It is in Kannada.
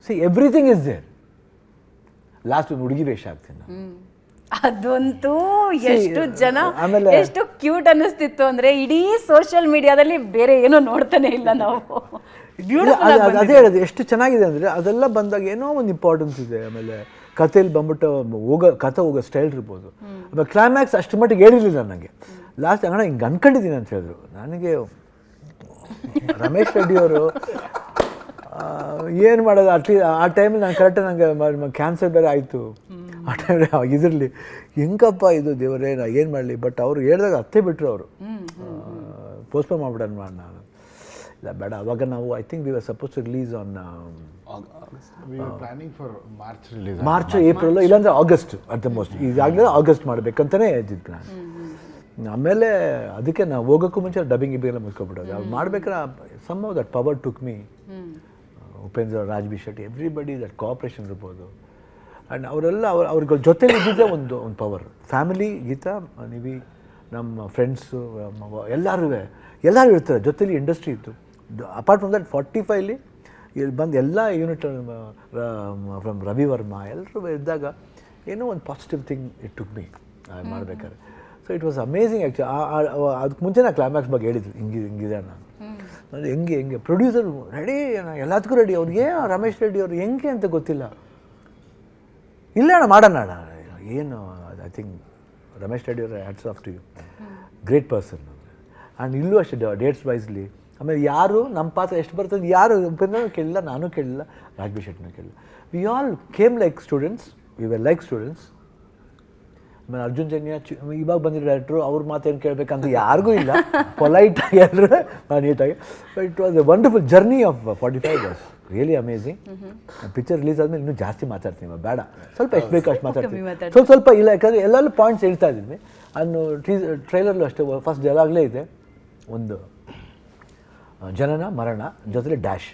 C everything is there. Last ಒಂದು ಹುಡುಗಿ ವೇಷ ಆಗ್ತೀನಿ ನಾನು. ಅದಂತೂ ಎಷ್ಟು ಜನ ಆಮೇಲೆ- ಎಷ್ಟು ಕ್ಯೂಟ್ ಅನ್ನಿಸ್ತಿತ್ತು ಅಂದ್ರೆ ಇಡೀ ಸೋಷಿಯಲ್ ಮೀಡಿಯಾದಲ್ಲಿ ಬೇರೆ ಏನೋ ನೋಡ್ತಾನೆ ಇಲ್ಲ ನಾವು. ಅದೇ ಹೇಳೋದು ಎಷ್ಟು ಚೆನ್ನಾಗಿದೆ ಅಂದರೆ ಅದೆಲ್ಲ ಬಂದಾಗ ಏನೋ ಒಂದು ಇಂಪಾರ್ಟೆನ್ಸ್ ಇದೆ. ಆಮೇಲೆ ಕಥೆಯಲ್ಲಿ ಬಂದ್ಬಿಟ್ಟು ಕಥೆ ಹೋಗೋ ಸ್ಟೈಲ್ ಇರ್ಬೋದು. ಆಮೇಲೆ ಕ್ಲೈಮ್ಯಾಕ್ಸ್ ಅಷ್ಟು ಮಟ್ಟಿಗೆ ಹೇಳಿರಲಿಲ್ಲ ನನಗೆ. ಲಾಸ್ಟ್ ಅಣ್ಣ ಹಿಂಗೆ ಅನ್ಕೊಂಡಿದ್ದೀನಿ ಅಂತ ಹೇಳಿದ್ರು. ನನಗೆ ರಮೇಶ್ ರೆಡ್ಡಿ ಅವರು ಏನು ಮಾಡೋದು ಆ ಟೈಮಲ್ಲಿ ನಾನು ಕರೆಕ್ಟಾಗಿ ನನಗೆ ಕ್ಯಾನ್ಸರ್ ಬೇರೆ ಆಯಿತು. ಆ ಟೈಮಲ್ಲಿ ಇದರಲ್ಲಿ ಹೆಂಗಪ್ಪ ಇದು ದೇವರೇ ನಾ ಏನು ಮಾಡಲಿ. ಬಟ್ ಅವರು ಹೇಳಿದಾಗ ಅತ್ತೆ ಬಿಟ್ಟರು ಅವರು ಪೋಸ್ಟ್ಪೋನ್ ಮಾಡ್ಬಿಡೋಣ ನಾನು. ಇಲ್ಲ ಬೇಡ, ಅವಾಗ ನಾವು I think we were suppose to release on March April ಇಲ್ಲಾಂದರೆ ಆಗಸ್ಟ್ ಅಟ್ ದ ಮೋಸ್ಟ್. ಈಗಾಗಲೇ ಆಗಸ್ಟ್ ಮಾಡಬೇಕಂತಲೇ ಇದ್ದಿದ್ದು ಪ್ಲ್ಯಾನ್. ಆಮೇಲೆ ಅದಕ್ಕೆ ನಾವು ಹೋಗೋಕ್ಕೂ ಮುಂಚೆ ಡಬ್ಬಿಂಗ್ ಗಿಬ್ಬಿಂಗ್ ಮುಗಿಸ್ಕೊಬಿಡೋದು. ಅವ್ರು ಮಾಡ್ಬೇಕಾದ್ರೆ some of that power took me. Upendra, Raj B Shetty, everybody that cooperation ಇರ್ಬೋದು. ಆ್ಯಂಡ್ ಅವರೆಲ್ಲ ಅವ್ರ ಜೊತೆಲಿ ಇದ್ದಿದ್ದೆ ಒಂದು ಪವರ್. ಫ್ಯಾಮಿಲಿ, ಗೀತಾ, ನಿವಿ, ನಮ್ಮ ಫ್ರೆಂಡ್ಸು, ಎಲ್ಲರೂ ಇರ್ತಾರೆ ಜೊತೆಲಿ. ಇಂಡಸ್ಟ್ರಿ ಇತ್ತು. ಅಪಾರ್ಟ್ ಫ್ರಮ್ ದಟ್ 45ಲಿ ಇಲ್ಲಿ ಬಂದು ಎಲ್ಲ ಯೂನಿಟ್ ಫ್ರಮ್ ರವಿ ವರ್ಮಾ ಎಲ್ಲರೂ ಇದ್ದಾಗ ಏನೋ ಒಂದು positive thing it took me ಮಾಡ್ಬೇಕಾದ್ರೆ. So it was amazing actually. ಅದಕ್ಕೆ ಮುಂಚೆ ನಾನು ಕ್ಲೈಮ್ಯಾಕ್ಸ್ ಬಗ್ಗೆ ಹೇಳಿದ್ರು, ಹಿಂಗಿದೆ ನಾನು. ಅದು ಹೆಂಗೆ ಪ್ರೊಡ್ಯೂಸರ್ ರೆಡಿ, ಎಲ್ಲದಕ್ಕೂ ರೆಡಿ. ಅವ್ರಿಗೆ ರಮೇಶ್ ರೆಡ್ಡಿ ಅವರು ಹೆಂಗೆ ಅಂತ ಗೊತ್ತಿಲ್ಲ. ಇಲ್ಲ ಅಣ್ಣ ಮಾಡೋಣ ಅಣ್ಣ ಏನು. ಐ ಥಿಂಕ್ ರಮೇಶ್ ರೆಡ್ಡಿ ಅವರ hats off to you, great person. And ಇಲ್ಲೂ ಅಷ್ಟೇ ಡೇಟ್ಸ್ ವೈಸ್ಲಿ. ಆಮೇಲೆ ಯಾರು ನಮ್ಮ ಪಾತ್ರ ಎಷ್ಟು ಬರ್ತದೆ ಯಾರು ಉಪೇಂದ್ರ ಕೇಳಿಲ್ಲ, ನಾನು ಕೇಳಿಲ್ಲ, ರಾಜ್ ಬಿ ಶೆಟ್ಟಿನೂ ಕೇಳಿಲ್ಲ. We all came like students, we were like students. ಆಮೇಲೆ ಅರ್ಜುನ್ ಜನ್ಯ ಇವಾಗ ಬಂದಿರೋ ಡೈರೆಕ್ಟ್ರು, ಅವ್ರ ಮಾತೇನು ಕೇಳಬೇಕಂತ ಯಾರಿಗೂ ಇಲ್ಲ. ಪೊಲೈಟಾಗಿ ಎಲ್ಲರೂ ನೀಟಾಗಿ. It was A wonderful journey of 45 years. Really amazing. Picture release ಆದಮೇಲೆ ಇನ್ನೂ ಜಾಸ್ತಿ ಮಾತಾಡ್ತೀನಿ. ಬೇಡ, ಸ್ವಲ್ಪ ಎಷ್ಟು ಬೇಕು ಅಷ್ಟು ಮಾತಾಡ್ತೀನಿ. ಸ್ವಲ್ಪ ಇಲ್ಲ, ಯಾಕಂದರೆ ಎಲ್ಲೆಲ್ಲೂ ಪಾಯಿಂಟ್ಸ್ ಹೇಳ್ತಾ ಇದ್ದೀನಿ. ಅನ್ನು ಟ್ರೈಲರ್ಲು ಅಷ್ಟೇ ಫಸ್ಟ್ ಡೈಲಾಗ್ಲೇ ಇದೆ ಒಂದು ಜನನ ಮರಣ ಜೊತೆಲಿ ಡ್ಯಾಶ್.